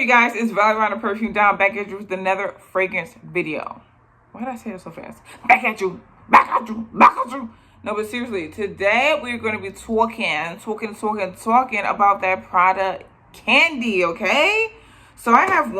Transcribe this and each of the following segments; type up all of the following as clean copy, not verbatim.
you guys? It's Vallivon The Perfume Don back at you with another fragrance video. Why did I say it so fast? Back at you, back at you, back at you. No, but seriously, today we're going to be talking about that Prada Candy, okay? So I have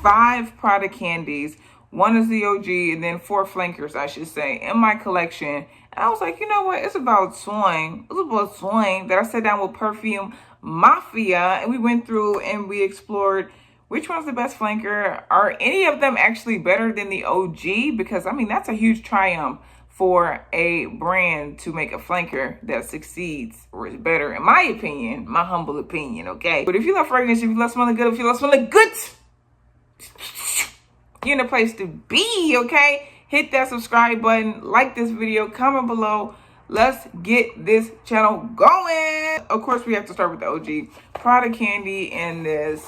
5 Prada Candies. One is the OG, and then 4 flankers, I should say, in my collection. And I was like, you know what? It's about time that I sat down with Perfume Mafia, and we went through and we explored which one's the best flanker. Are any of them actually better than the OG? Because, I mean, that's a huge triumph for a brand to make a flanker that succeeds or is better, in my opinion, my humble opinion, okay? But if you love fragrance, if you love smelling good, if you love smelling good, you're in a place to be, okay? Hit that subscribe button, like this video, comment below. Let's get this channel going. Of course, we have to start with the OG. Prada Candy in this.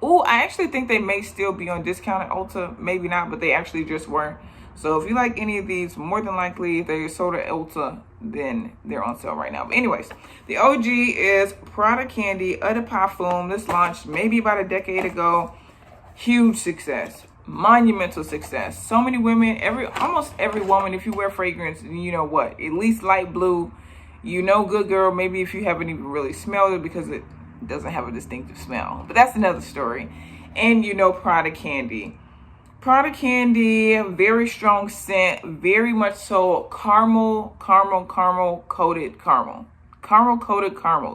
Oh, I actually think they may still be on discount at Ulta. Maybe not, but they actually just were. So if you like any of these, more than likely, if they're sold at Ulta, then they're on sale right now. But anyways, the OG is Prada Candy Eau de Parfum. This launched maybe about a decade ago. Huge success, monumental success. So many women, almost every woman, if you wear fragrance, you know what, at least light blue, you know, good girl. Maybe if you haven't even really smelled it because it doesn't have a distinctive smell, but that's another story. And you know, Prada Candy, very strong scent, very much so caramel coated caramel.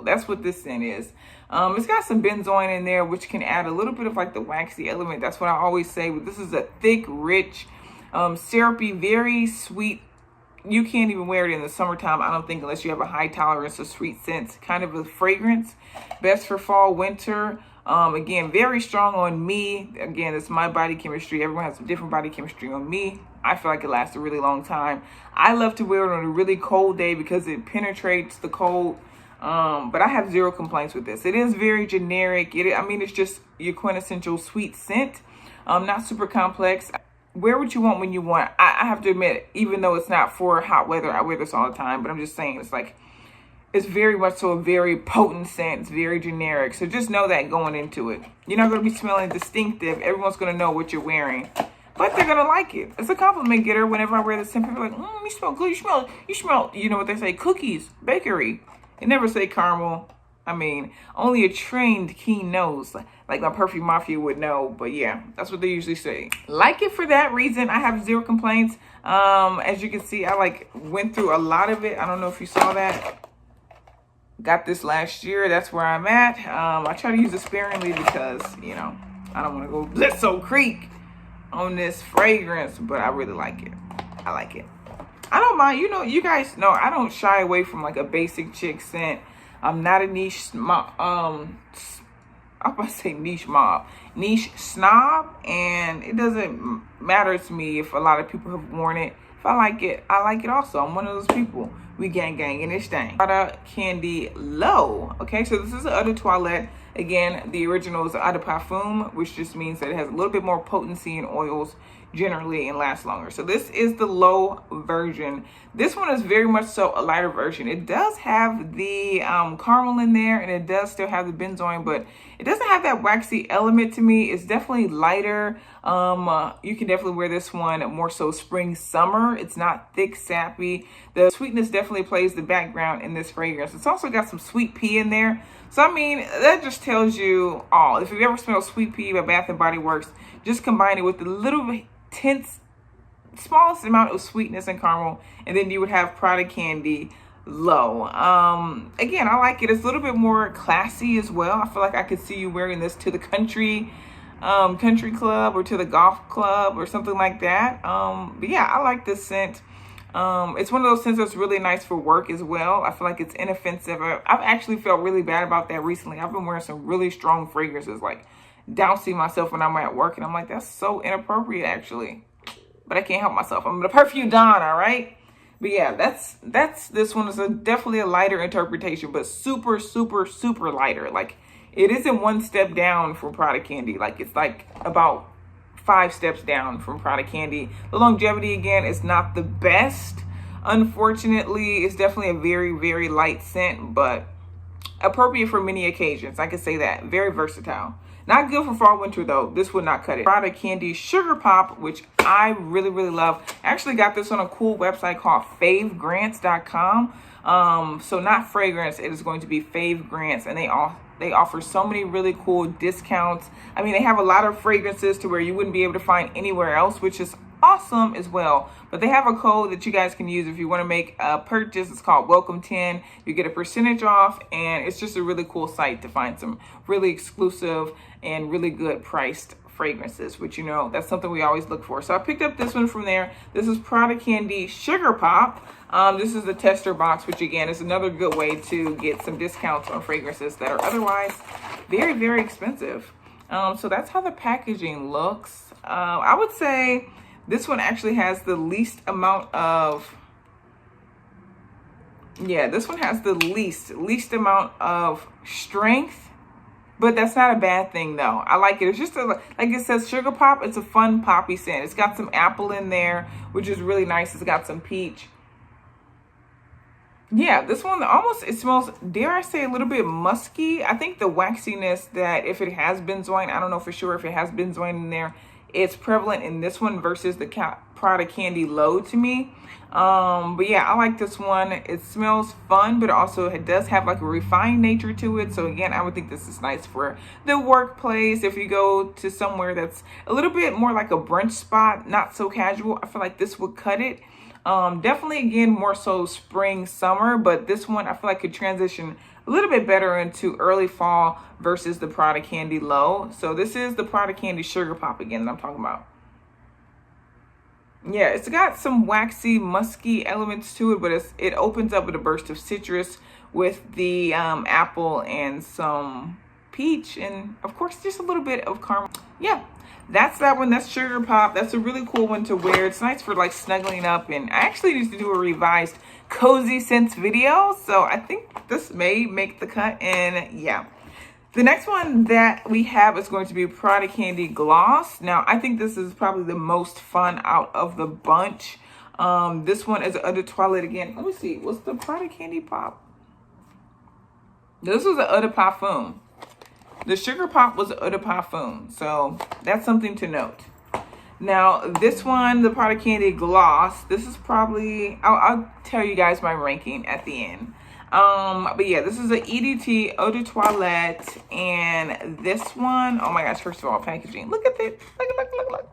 That's what this scent is. It's got some benzoin in there, which can add a little bit of like the waxy element. That's what I always say. But this is a thick, rich, syrupy, very sweet. You can't even wear it in the summertime, I don't think, unless you have a high tolerance of sweet scents. Kind of a fragrance. Best for fall, winter. Again, very strong on me. Again, it's my body chemistry. Everyone has a different body chemistry on me. I feel like it lasts a really long time. I love to wear it on a really cold day because it penetrates the cold. But I have zero complaints with this. It is very generic. It's just your quintessential sweet scent. Not super complex. Wear what you want when you want. I have to admit, even though it's not for hot weather, I wear this all the time. But I'm just saying, it's very much so a very potent scent. It's very generic. So just know that going into it. You're not going to be smelling distinctive. Everyone's going to know what you're wearing. But they're going to like it. It's a compliment getter. Whenever I wear this scent, people are like, you smell good. You smell, you know what they say, cookies, bakery. They never say caramel. I mean, only a trained, keen nose, like my Perfume Mafia would know. But yeah, that's what they usually say. Like it for that reason. I have zero complaints. As you can see, I went through a lot of it. I don't know if you saw that. Got this last year. That's where I'm at. I try to use it sparingly because, you know, I don't want to go Blitzo Creek on this fragrance, but I really like it. I like it. I don't mind. You know, you guys know I don't shy away from like a basic chick scent. I'm not a niche mob. I'm about to say niche snob, and it doesn't matter to me if a lot of people have worn it. If I like it, I like it also. I'm one of those people. We gang in this thing. Prada Candy Low. Okay, so this is an eau de toilette. Again, the original is eau de parfum, which just means that it has a little bit more potency in oils generally and lasts longer. So this is the low version. This one is very much so a lighter version. It does have the caramel in there, and it does still have the benzoin, but it doesn't have that waxy element to me. It's definitely lighter. You can definitely wear this one more so spring, summer. It's not thick, sappy. The sweetness definitely plays the background in this fragrance. It's also got some sweet pea in there. So, I mean, that just tells you all. If you've ever smelled sweet pea by Bath & Body Works, just combine it with a little bit smallest amount of sweetness and caramel, and then you would have Prada Candy Low. Again, I like it. It's a little bit more classy as well. I feel like I could see you wearing this to the country club or to the golf club or something like that. But yeah, I like this scent. It's one of those scents that's really nice for work as well. I feel like it's inoffensive. I've actually felt really bad about that recently. I've been wearing some really strong fragrances, like dousing myself when I'm at work, and I'm like, that's so inappropriate actually, but I can't help myself. I'm the Perfume Don, all right? But yeah, that's this one is definitely a lighter interpretation, but super lighter. Like, it isn't one step down from Prada Candy. Like, it's like about 5 steps down from Prada Candy. The longevity, again, is not the best. Unfortunately, it's definitely a very light scent, but appropriate for many occasions. I could say that. Very versatile. Not good for fall, winter though. This would not cut it. Prada Candy Sugar Pop, which I really, really love. I actually got this on a cool website called favegrants.com. So not fragrance, it is going to be Fave Grants, and they offer so many really cool discounts. I mean, they have a lot of fragrances to where you wouldn't be able to find anywhere else, which is awesome as well. But they have a code that you guys can use if you want to make a purchase. It's called Welcome 10. You get a percentage off, and it's just a really cool site to find some really exclusive and really good priced fragrances, which, you know, that's something we always look for. So I picked up this one from there. This is Prada Candy Sugar Pop. This is the tester box, which again is another good way to get some discounts on fragrances that are otherwise very, very expensive. So that's how the packaging looks. I would say this one actually has the least amount of, this one has the least amount of strength, but that's not a bad thing though. I like it. It's just like it says Sugar Pop. It's a fun poppy scent. It's got some apple in there, which is really nice. It's got some peach. Yeah, this one it smells, dare I say, a little bit musky. I think the waxiness that if it has benzoin, I don't know for sure if it has benzoin in there, it's prevalent in this one versus the Prada Candy Low to me. But yeah, I like this one. It smells fun, but also it does have like a refined nature to it. So again, I would think this is nice for the workplace. If you go to somewhere that's a little bit more like a brunch spot, not so casual, I feel like this would cut it. Definitely, again, more so spring, summer, but this one I feel like could transition a little bit better into early fall versus the Prada Candy Low. So this is the Prada Candy Sugar Pop again that I'm talking about. Yeah, it's got some waxy, musky elements to it, but it opens up with a burst of citrus with the apple and some peach, and of course just a little bit of caramel. Yeah, that's that one. That's Sugar Pop. That's a really cool one to wear. It's nice for like snuggling up, and I actually need to do a revised cozy scents video, so I think this may make the cut. And yeah, the next one that we have is going to be Prada Candy Gloss. Now I think this is probably the most fun out of the bunch. This one is Eau de Toilette again. Let me see, what's the Prada Candy Pop? This was an Eau de Parfum. The Sugar Pop was Eau de Parfum, so that's something to note. Now, this one, the Prada Candy Gloss, this is probably, I'll tell you guys my ranking at the end. But yeah, this is an EDT Eau de Toilette, and this one, oh my gosh, first of all, packaging. Look at it, look.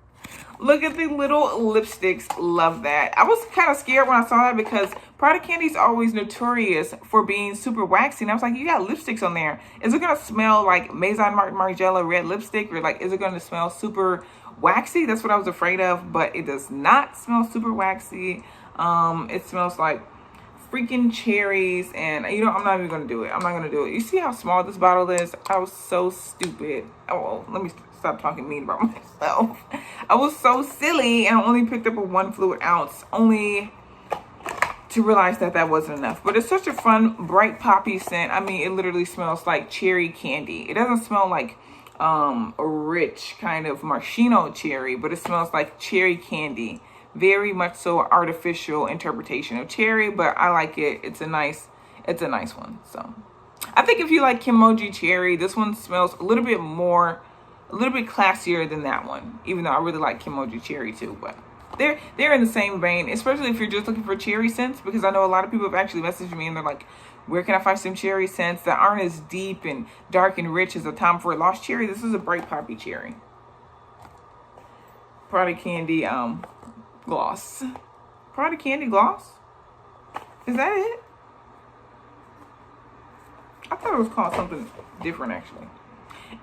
Look at the little lipsticks. Love that. I was kind of scared when I saw that because Prada Candy is always notorious for being super waxy. And I was like, you got lipsticks on there. Is it going to smell like Maison Margiela red lipstick? Or like, is it going to smell super waxy? That's what I was afraid of. But it does not smell super waxy. It smells like freaking cherries. And, you know, I'm not even going to do it. I'm not going to do it. You see how small this bottle is? I was so stupid. Oh, let me stop talking mean about myself. I was so silly, and I only picked up a 1 fluid ounce, only to realize that that wasn't enough. But it's such a fun, bright poppy scent. I mean, it literally smells like cherry candy. It doesn't smell like a rich kind of maraschino cherry, but it smells like cherry candy. Very much so artificial interpretation of cherry, but I like it. It's a nice one. So I think if you like Kimoji cherry, this one smells a little bit classier than that one, even though I really like Kimoji cherry too. But they're in the same vein, especially if you're just looking for cherry scents, because I know a lot of people have actually messaged me and they're like, where can I find some cherry scents that aren't as deep and dark and rich as a Tom Ford Lost cherry? This is a bright poppy cherry. Prada Candy Gloss. Prada Candy Gloss? Is that it? I thought it was called something different actually.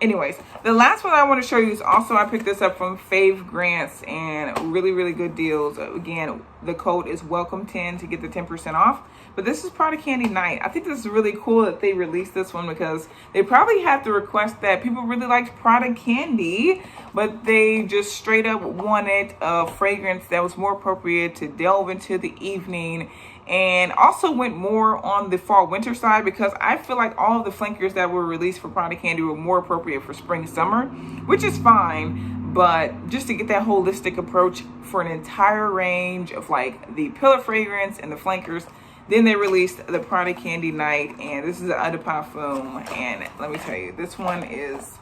Anyways, the last one I want to show you is also, I picked this up from Fave Grants, and really, really good deals. Again, the code is welcome10 to get the 10% off. But this is Prada Candy Night. I think this is really cool that they released this one, because they probably had the request that people really liked Prada Candy, but they just straight up wanted a fragrance that was more appropriate to delve into the evening, and also went more on the fall winter side, because I feel like all of the flankers that were released for Prada Candy were more appropriate for spring summer, which is fine. But just to get that holistic approach for an entire range of like the pillar fragrance and the flankers, Then they released the Prada Candy Night, and this is the Eau de Parfum. And let me tell you, this one is,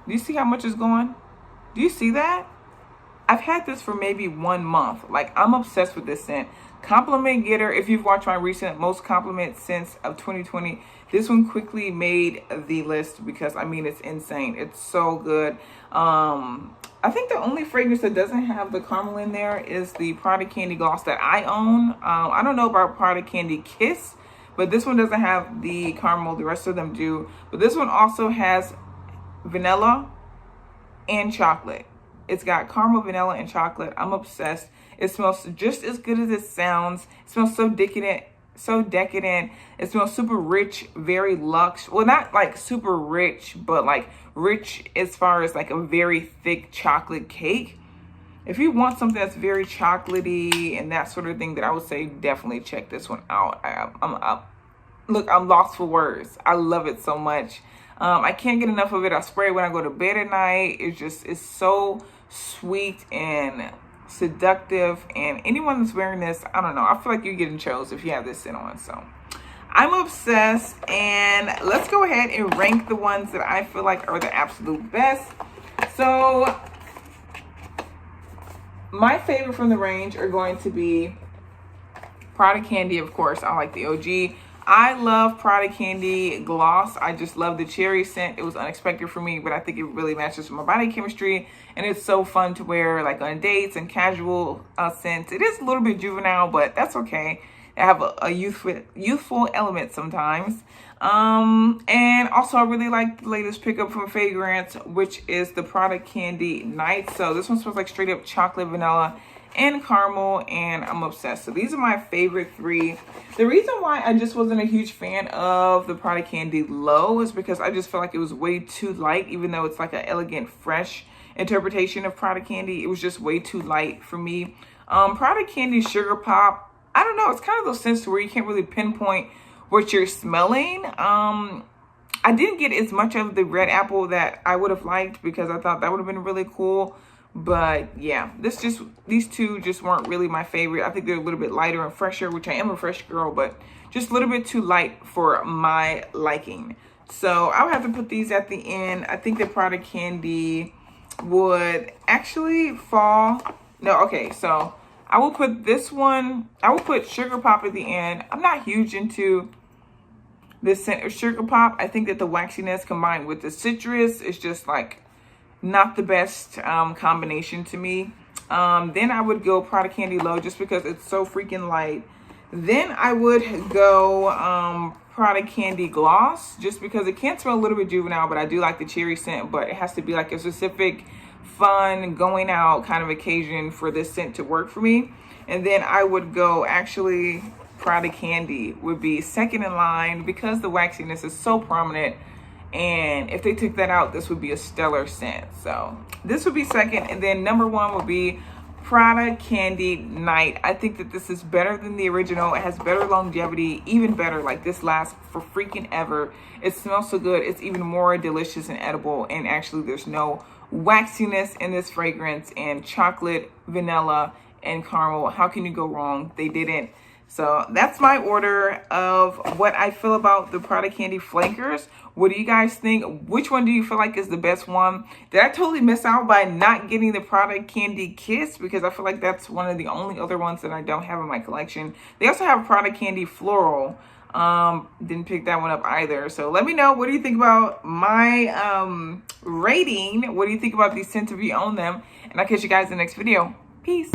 do you see how much is going? Do you see that? I've had this for maybe 1 month. Like, I'm obsessed with this scent. Compliment getter. If you've watched my recent most compliment scents of 2020, this one quickly made the list because, I mean, it's insane. It's so good. I think the only fragrance that doesn't have the caramel in there is the Prada Candy Gloss that I own. I don't know about Prada Candy Kiss, but this one doesn't have the caramel. The rest of them do. But this one also has vanilla and chocolate. It's got caramel, vanilla, and chocolate. I'm obsessed. It smells just as good as it sounds. It smells so decadent. So decadent. It smells super rich, very luxe. Well, not like super rich, but like rich as far as like a very thick chocolate cake. If you want something that's very chocolatey and that sort of thing, then I would say definitely check this one out. Look, I'm lost for words. I love it so much. I can't get enough of it. I spray it when I go to bed at night. It's so sweet and seductive, and anyone that's wearing this, I don't know, I feel like you're getting chose if you have this scent on. So I'm obsessed, and let's go ahead and rank the ones that I feel like are the absolute best. So my favorite from the range are going to be Prada Candy, of course. I like the OG. I love Prada Candy Gloss. I just love the cherry scent. It was unexpected for me, but I think it really matches with my body chemistry. And it's so fun to wear like on dates and casual scents. It is a little bit juvenile, but that's okay. I have a youthful element sometimes. And also I really like the latest pickup from fragrance, which is the Prada Candy Night. So this one smells like straight up chocolate, vanilla, and caramel, and I'm obsessed. So these are my favorite 3. The reason why I just wasn't a huge fan of the Prada Candy Low is because I just felt like it was way too light, even though it's like an elegant, fresh interpretation of Prada Candy. It was just way too light for me. Prada Candy Sugar Pop, I don't know, it's kind of those scents where you can't really pinpoint what you're smelling. I didn't get as much of the red apple that I would have liked because I thought that would have been really cool. But yeah, these two just weren't really my favorite. I think they're a little bit lighter and fresher, which I am a fresh girl, but just a little bit too light for my liking. So I'll have to put these at the end. I think the Prada Candy would actually fall. No, okay, so I will put this one, I will put Sugar Pop at the end. I'm not huge into this scent of Sugar Pop. I think that the waxiness combined with the citrus is just like not the best combination to me. Then I would go Prada Candy Low just because it's so freaking light. Then I would go Prada Candy Gloss just because it can smell a little bit juvenile, but I do like the cherry scent, but it has to be like a specific fun going out kind of occasion for this scent to work for me. And then I would go actually Prada Candy would be second in line because the waxiness is so prominent. And if they took that out, this would be a stellar scent. So this would be second. And then number 1 would be Prada Candy Night. I think that this is better than the original. It has better longevity, even better. Like this lasts for freaking ever. It smells so good. It's even more delicious and edible. And actually there's no waxiness in this fragrance, and chocolate, vanilla, and caramel. How can you go wrong? They didn't. So that's my order of what I feel about the Prada Candy flankers. What do you guys think? Which one do you feel like is the best one? Did I totally miss out by not getting the Prada Candy Kiss? Because I feel like that's one of the only other ones that I don't have in my collection. They also have Prada Candy Floral. Didn't pick that one up either. So let me know, what do you think about my rating? What do you think about these scents if you own them? And I'll catch you guys in the next video. Peace.